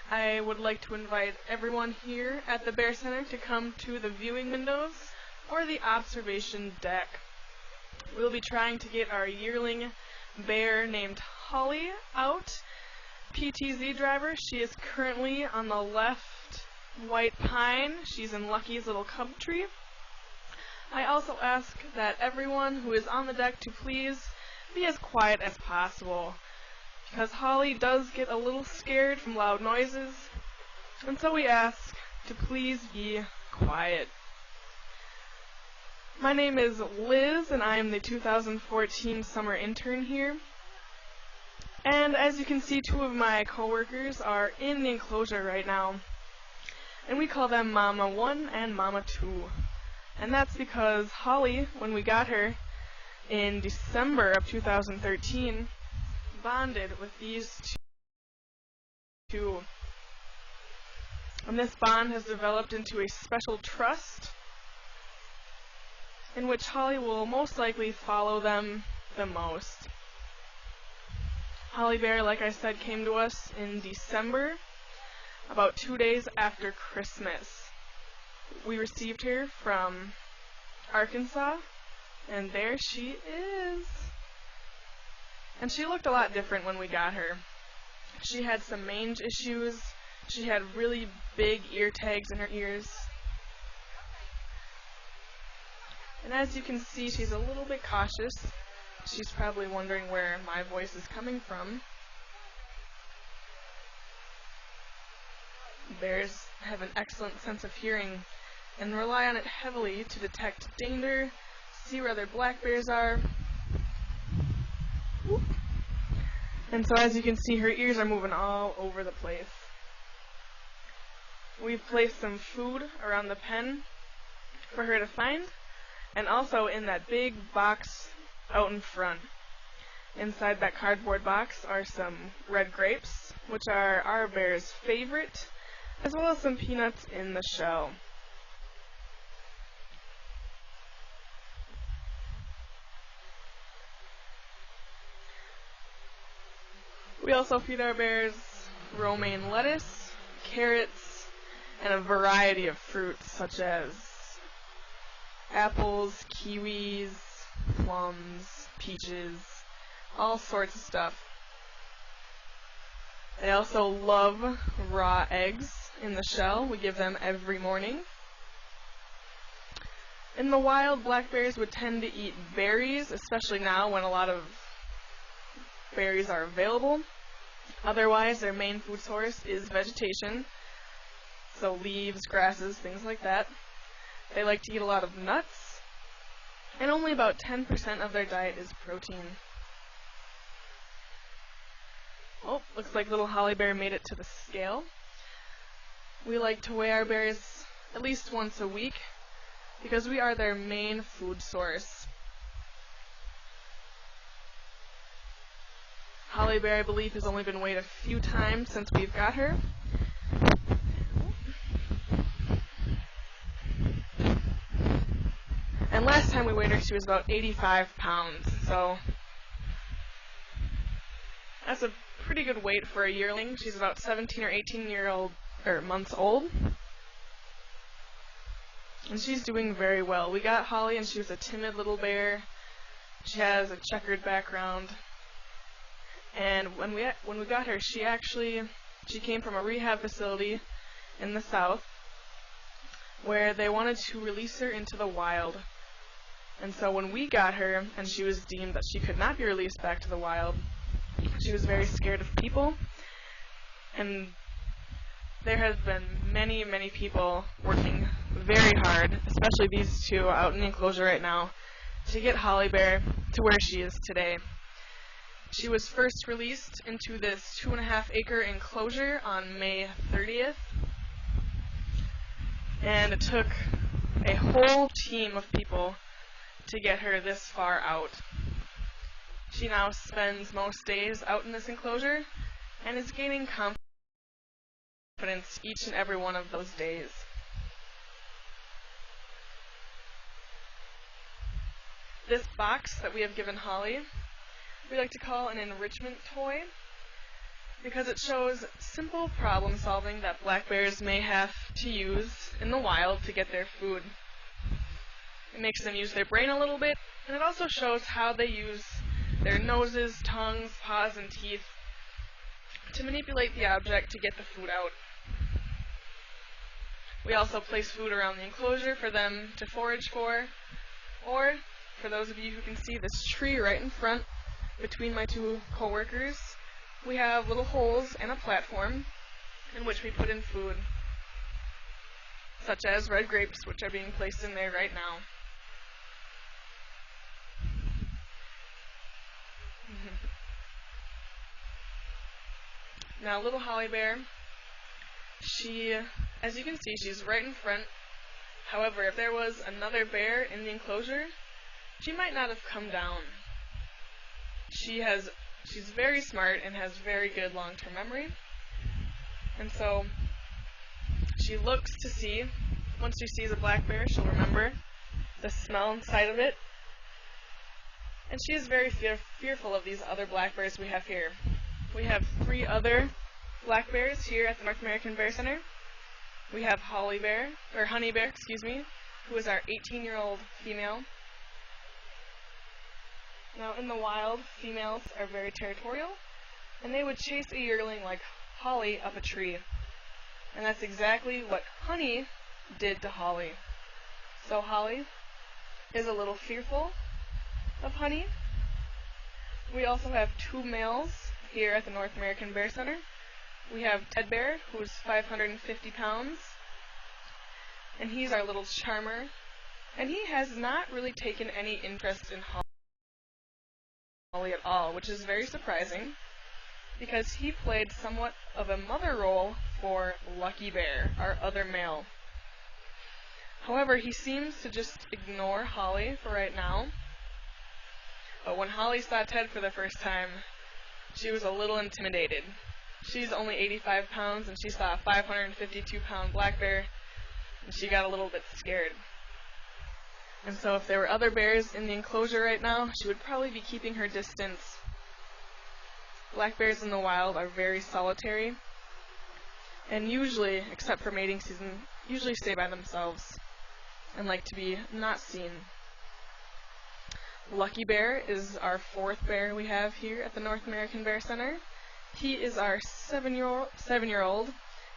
I would like to invite everyone here at the Bear Center to come to the viewing windows or the observation deck. We'll be trying to get our yearling bear named Holly out. PTZ driver, she is currently on the left white pine. She's in Lucky's little cub tree. I also ask that everyone who is on the deck to please be as quiet as possible, because Holly does get a little scared from loud noises, and so we ask to please be quiet. My name is Liz, and I am the 2014 summer intern here. And as you can see, two of my coworkers are in the enclosure right now, and we call them Mama 1 and Mama 2. And that's because Holly, when we got her in December of 2013, bonded with these two. And this bond has developed into a special trust in which Holly will most likely follow them the most. Holly Bear, like I said, came to us in December, about 2 days after Christmas. We received her from Arkansas, and there she is. And she looked a lot different when we got her. She had some mange issues. She had really big ear tags in her ears. And as you can see, she's a little bit cautious. She's probably wondering where my voice is coming from. Bears have an excellent sense of hearing and rely on it heavily to detect danger, see where other black bears are. And so as you can see, her ears are moving all over the place. We've placed some food around the pen for her to find, and also in that big box out in front. Inside that cardboard box are some red grapes, which are our bear's favorite, as well as some peanuts in the shell. We also feed our bears romaine lettuce, carrots, and a variety of fruits such as apples, kiwis, plums, peaches, all sorts of stuff. They also love raw eggs in the shell. We give them every morning. In the wild, black bears would tend to eat berries, especially now when a lot of berries are available. Otherwise, their main food source is vegetation, so leaves, grasses, things like that. They like to eat a lot of nuts, and only about 10% of their diet is protein. Oh, looks like little Holly Bear made it to the scale. We like to weigh our bears at least once a week because we are their main food source. Holly Bear, I believe, has only been weighed a few times since we've got her. And last time we weighed her, she was about 85 pounds, so that's a pretty good weight for a yearling. She's about 17 or 18 months old. And she's doing very well. We got Holly and she was a timid little bear. She has a checkered background. And when we got her, she came from a rehab facility in the south where they wanted to release her into the wild. And so when we got her and she was deemed that she could not be released back to the wild, she was very scared of people. And there has been many, many people working very hard, especially these two out in the enclosure right now, to get Holly Bear to where she is today. She was first released into this 2.5-acre enclosure on May 30th. And it took a whole team of people to get her this far out. She now spends most days out in this enclosure and is gaining confidence each and every one of those days. This box that we have given Holly, we like to call an enrichment toy. because it shows simple problem solving that black bears may have to use in the wild to get their food. It makes them use their brain a little bit, and it also shows how they use their noses, tongues, paws, and teeth to manipulate the object to get the food out. We also place food around the enclosure for them to forage for, or for those of you who can see this tree right in front between my two co-workers, we have little holes and a platform in which we put in food, such as red grapes, which are being placed in there right now. Now, little Holly Bear, as you can see, she's right in front. However, if there was another bear in the enclosure, she might not have come down. She's very smart and has very good long-term memory. And so she looks to see, once she sees a black bear, she'll remember the smell inside of it. And she is very fearful of these other black bears we have here. We have 3 other black bears here at the North American Bear Center. We have Honey Bear, who is our 18-year-old female. Now, in the wild, females are very territorial, and they would chase a yearling like Holly up a tree. And that's exactly what Honey did to Holly. So Holly is a little fearful of Honey. We also have 2 males here at the North American Bear Center. We have Ted Bear, who's 550 pounds, and he's our little charmer. And he has not really taken any interest in Holly at all, which is very surprising, because he played somewhat of a mother role for Lucky Bear, our other male. However, he seems to just ignore Holly for right now. But when Holly saw Ted for the first time, she was a little intimidated. She's only 85 pounds, and she saw a 552-pound black bear, and she got a little bit scared. And so if there were other bears in the enclosure right now, she would probably be keeping her distance. Black bears in the wild are very solitary, and usually, except for mating season, usually stay by themselves and like to be not seen. Lucky Bear is our 4th bear we have here at the North American Bear Center. He is our 7-year-old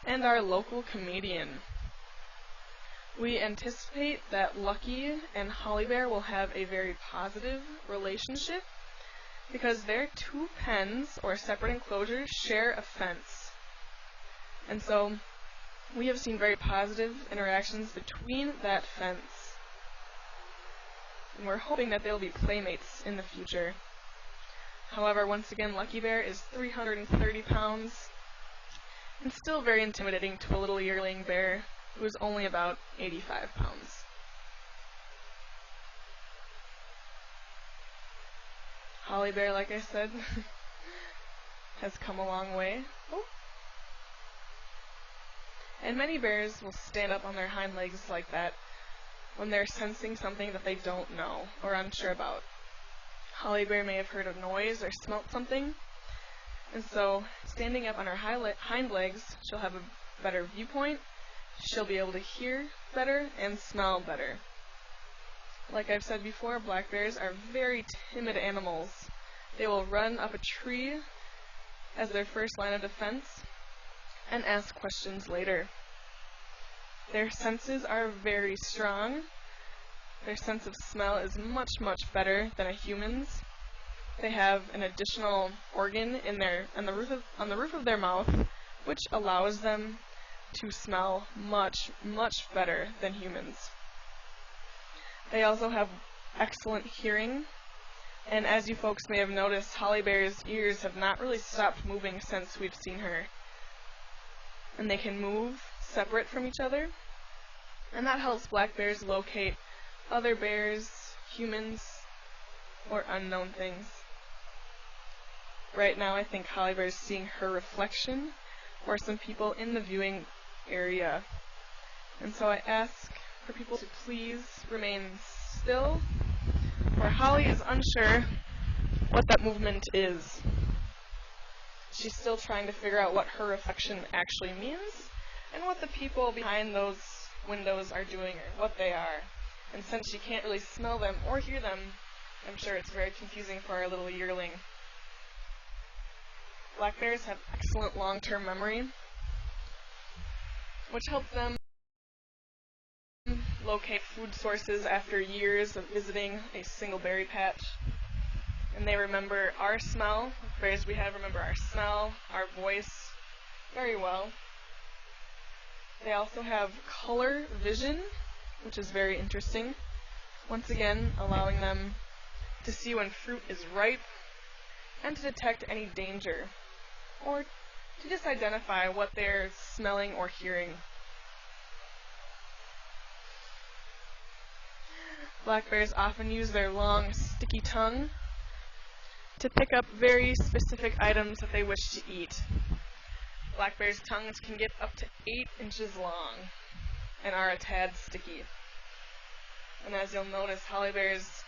and our local comedian. We anticipate that Lucky and Holly Bear will have a very positive relationship because their 2 pens, or separate enclosures, share a fence. And so we have seen very positive interactions between that fence. And we're hoping that they'll be playmates in the future. However, once again, Lucky Bear is 330 pounds and still very intimidating to a little yearling bear who is only about 85 pounds. Holly Bear, like I said, has come a long way. Oh. And many bears will stand up on their hind legs like that when they're sensing something that they don't know or unsure about. Holly Bear may have heard a noise or smelt something, and so standing up on her hind legs, she'll have a better viewpoint, she'll be able to hear better and smell better. Like I've said before, black bears are very timid animals. They will run up a tree as their first line of defense and ask questions later. Their senses are very strong. Their sense of smell is much, much better than a human's. They have an additional organ on the roof of their mouth, which allows them to smell much, much better than humans. They also have excellent hearing, and as you folks may have noticed, Holly Bear's ears have not really stopped moving since we've seen her. And they can move separate from each other, and that helps black bears locate other bears, humans, or unknown things. Right now, I think Holly Bear is seeing her reflection or some people in the viewing area. And so I ask for people to please remain still, for Holly is unsure what that movement is. She's still trying to figure out what her reflection actually means and what the people behind those windows are doing or what they are. And since she can't really smell them or hear them, I'm sure it's very confusing for our little yearling. Black bears have excellent long-term memory, which helps them locate food sources after years of visiting a single berry patch. And they remember our smell. The bears we have remember our smell, our voice very well. They also have color vision, which is very interesting. Once again, allowing them to see when fruit is ripe and to detect any danger, or to just identify what they're smelling or hearing. Black bears often use their long, sticky tongue to pick up very specific items that they wish to eat. Black bears' tongues can get up to 8 inches long and are a tad sticky. And as you'll notice, Holly Bear's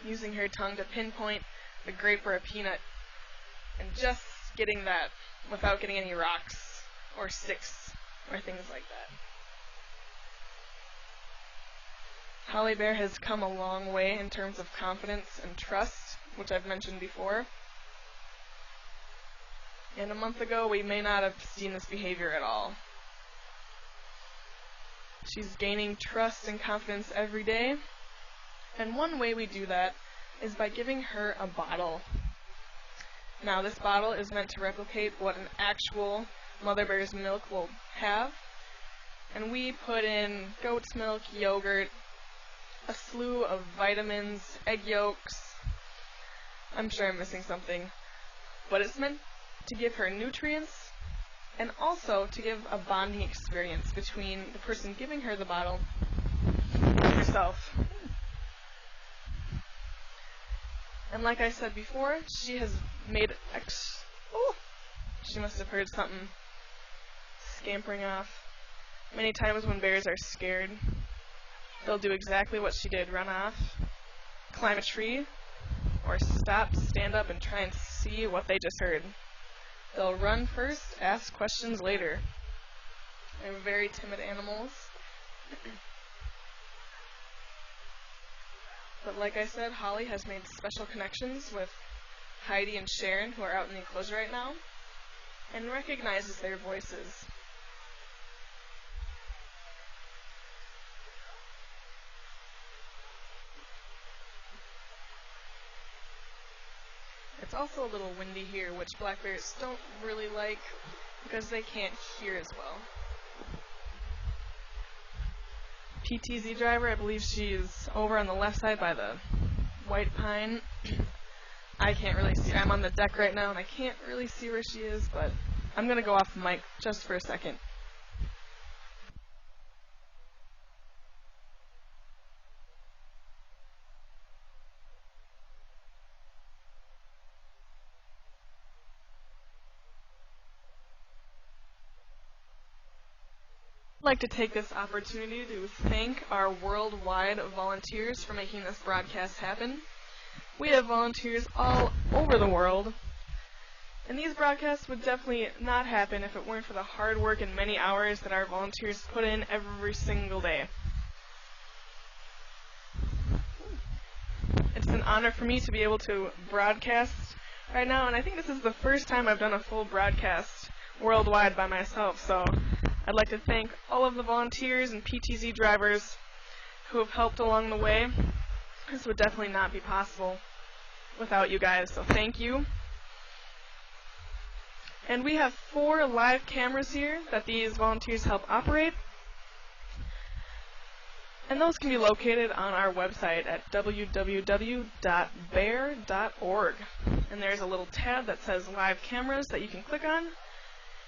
using her tongue to pinpoint a grape or a peanut, and just getting that without getting any rocks or sticks or things like that. Holly Bear has come a long way in terms of confidence and trust, which I've mentioned before. And a month ago, we may not have seen this behavior at all. She's gaining trust and confidence every day, and one way we do that is by giving her a bottle. Now, this bottle is meant to replicate what an actual mother bear's milk will have, and we put in goat's milk, yogurt, a slew of vitamins, egg yolks. I'm sure I'm missing something, but it's meant to give her nutrients and also to give a bonding experience between the person giving her the bottle and herself. And like I said before, she has made she must have heard something scampering off. Many times when bears are scared, they'll do exactly what she did, run off, climb a tree, or stop, stand up, and try and see what they just heard. They'll run first, ask questions later. They're very timid animals. But like I said, Holly has made special connections with Heidi and Sharon, who are out in the enclosure right now, and recognizes their voices. It's also a little windy here, which black bears don't really like because they can't hear as well. PTZ driver, I believe she's over on the left side by the white pine. I can't really see. I'm on the deck right now and I can't really see where she is, but I'm going to go off the mic just for a second. I'd like to take this opportunity to thank our worldwide volunteers for making this broadcast happen. We have volunteers all over the world, and these broadcasts would definitely not happen if it weren't for the hard work and many hours that our volunteers put in every single day. It's an honor for me to be able to broadcast right now, and I think this is the first time I've done a full broadcast worldwide by myself, so I'd like to thank all of the volunteers and PTZ drivers who have helped along the way. This would definitely not be possible without you guys, so thank you. And we have 4 live cameras here that these volunteers help operate. And those can be located on our website at www.bear.org. And there's a little tab that says live cameras that you can click on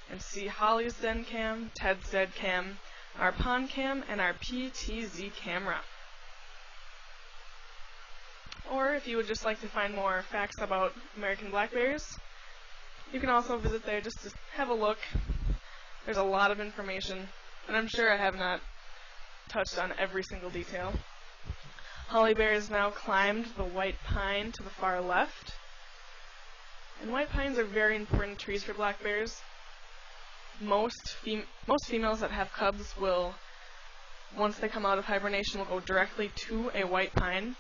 and see Holly's Den Cam, Ted's Den Cam, our Pond Cam, and our PTZ camera. Or if you would just like to find more facts about American black bears, you can also visit there just to have a look. There's a lot of information, and I'm sure I have not touched on every single detail. Holly Bear has now climbed the white pine to the far left. And white pines are very important trees for black bears. Most females that have cubs will, once they come out of hibernation, will go directly to a white pine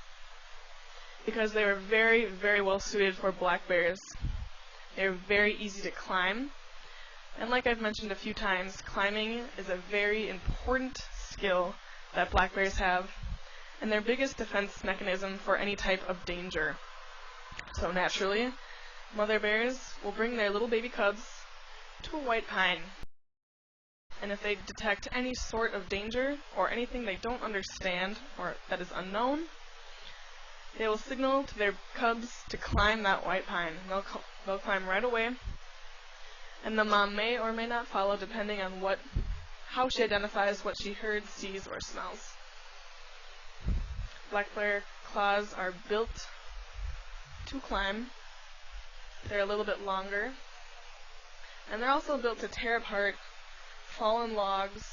because they are very, very well suited for black bears. They're very easy to climb. And like I've mentioned a few times, climbing is a very important skill that black bears have, and their biggest defense mechanism for any type of danger. So naturally, mother bears will bring their little baby cubs to a white pine. And if they detect any sort of danger or anything they don't understand or that is unknown, they will signal to their cubs to climb that white pine. They'll climb right away, and the mom may or may not follow depending on how she identifies what she heard, sees, or smells. Black bear claws are built to climb. They're a little bit longer, and they're also built to tear apart fallen logs,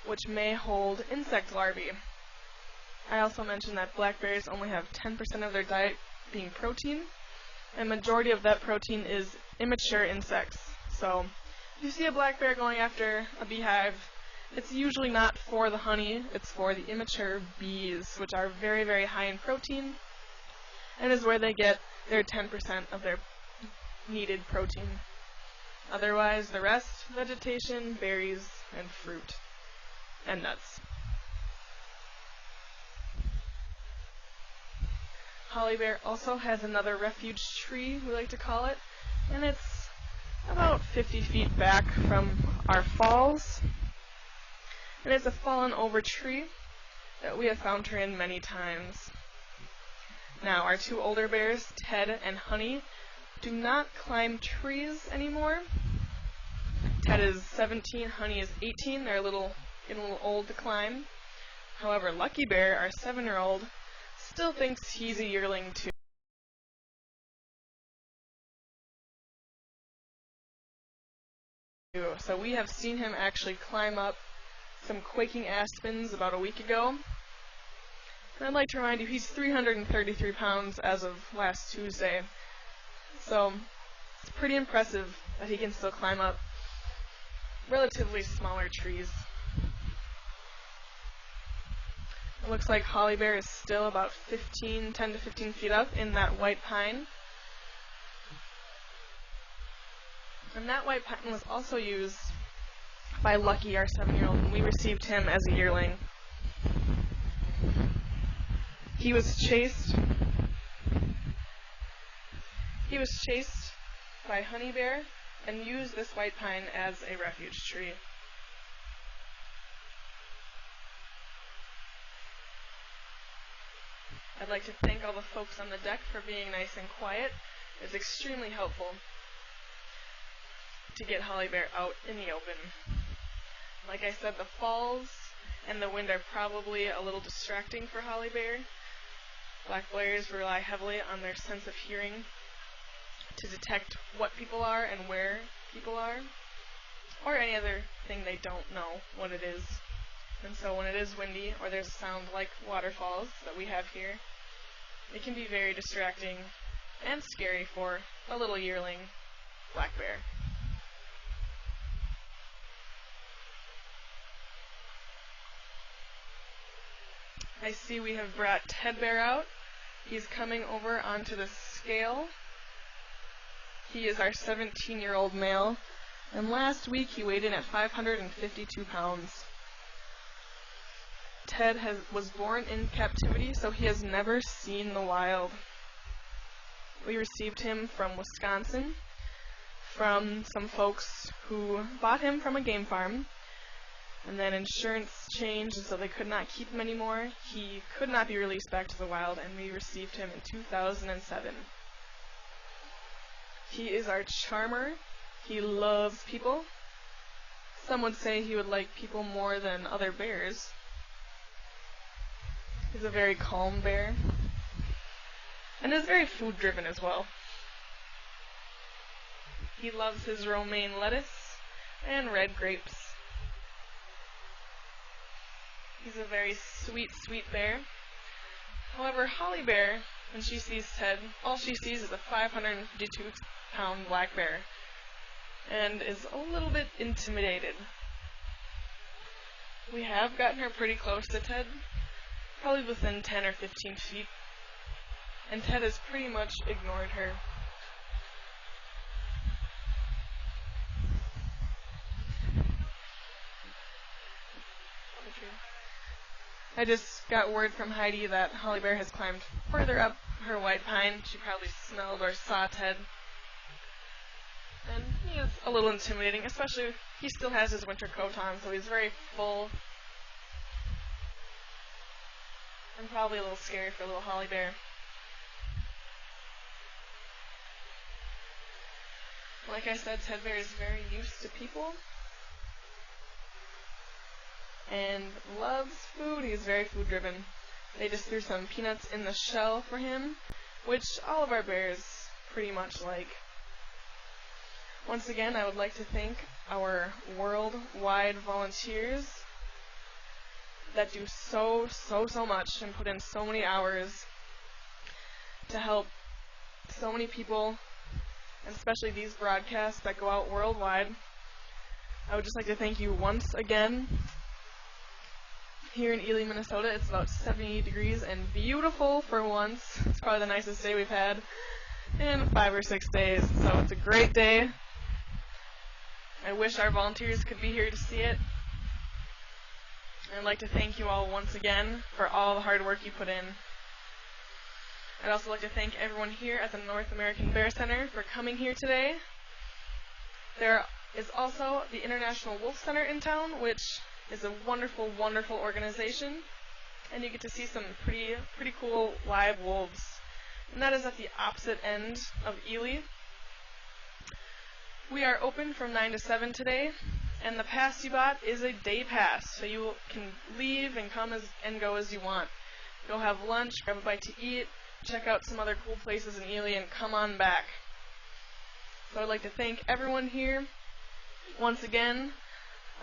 which may hold insect larvae. I also mentioned that black bears only have 10% of their diet being protein, and majority of that protein is immature insects. So if you see a black bear going after a beehive, it's usually not for the honey, it's for the immature bees, which are very, very high in protein, and is where they get their 10% of their needed protein. Otherwise, the rest, vegetation, berries, and fruit, and nuts. Holly bear also has another refuge tree, we like to call it, and it's about 50 feet back from our falls. And it's a fallen over tree that we have found her in many times. Now, our two older bears, Ted and Honey, do not climb trees anymore. Ted is 17, Honey is 18. They're getting a little old to climb. However, Lucky Bear, our 7-year-old, still thinks he's a yearling too. So we have seen him actually climb up some quaking aspens about a week ago. And I'd like to remind you, he's 333 pounds as of last Tuesday. So it's pretty impressive that he can still climb up relatively smaller trees. It looks like Holly Bear is still about 10 to 15 feet up in that white pine. And that white pine was also used by Lucky, our 7-year-old, when we received him as a yearling. He was chased by Honey Bear and used this white pine as a refuge tree. I'd like to thank all the folks on the deck for being nice and quiet. It's extremely helpful to get Holly Bear out in the open. Like I said, the falls and the wind are probably a little distracting for Holly Bear. Black bears rely heavily on their sense of hearing to detect what people are and where people are, or any other thing they don't know what it is. And so when it is windy, or there's a sound like waterfalls that we have here, it can be very distracting and scary for a little yearling black bear. I see we have brought Ted Bear out. He's coming over onto the scale. He is our 17-year-old male, and last week he weighed in at 552 pounds. Ted was born in captivity, so he has never seen the wild. We received him from Wisconsin, from some folks who bought him from a game farm, and then insurance changed, and so they could not keep him anymore. He could not be released back to the wild, and we received him in 2007. He is our charmer. He loves people. Some would say he would like people more than other bears. He's a very calm bear, and is very food-driven as well. He loves his romaine lettuce and red grapes. He's a very sweet, sweet bear. However, Holly Bear when she sees Ted, all she sees is a 552-pound black bear and is a little bit intimidated. We have gotten her pretty close to Ted, probably within 10 or 15 feet, and Ted has pretty much ignored her. I just got word from Heidi that Holly Bear has climbed further up her white pine. She probably smelled or saw Ted. And he is a little intimidating, especially he still has his winter coat on, so he's very full. And probably a little scary for little Holly Bear. Like I said, Ted Bear is very used to people and loves food. He's very food driven. They just threw some peanuts in the shell for him, which all of our bears pretty much like. Once again, I would like to thank our worldwide volunteers that do so much and put in so many hours to help so many people, and especially these broadcasts that go out worldwide. I would just like to thank you once again. Here in Ely, Minnesota, it's about 70 degrees and beautiful for once. It's probably the nicest day we've had in 5 or 6 days, so it's a great day. I wish our volunteers could be here to see it. And I'd like to thank you all once again for all the hard work you put in. I'd also like to thank everyone here at the North American Bear Center for coming here today. There is also the International Wolf Center in town, which is a wonderful organization, and you get to see some pretty cool live wolves. And that is at the opposite end of Ely. We are open from 9 to 7 today, and the pass you bought is a day pass, so you can leave and come and go as you want. Go have lunch, grab a bite to eat, check out some other cool places in Ely, and come on back. So I'd like to thank everyone here once again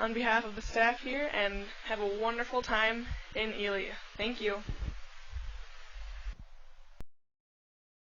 on behalf of the staff here, and have a wonderful time in Ely. Thank you.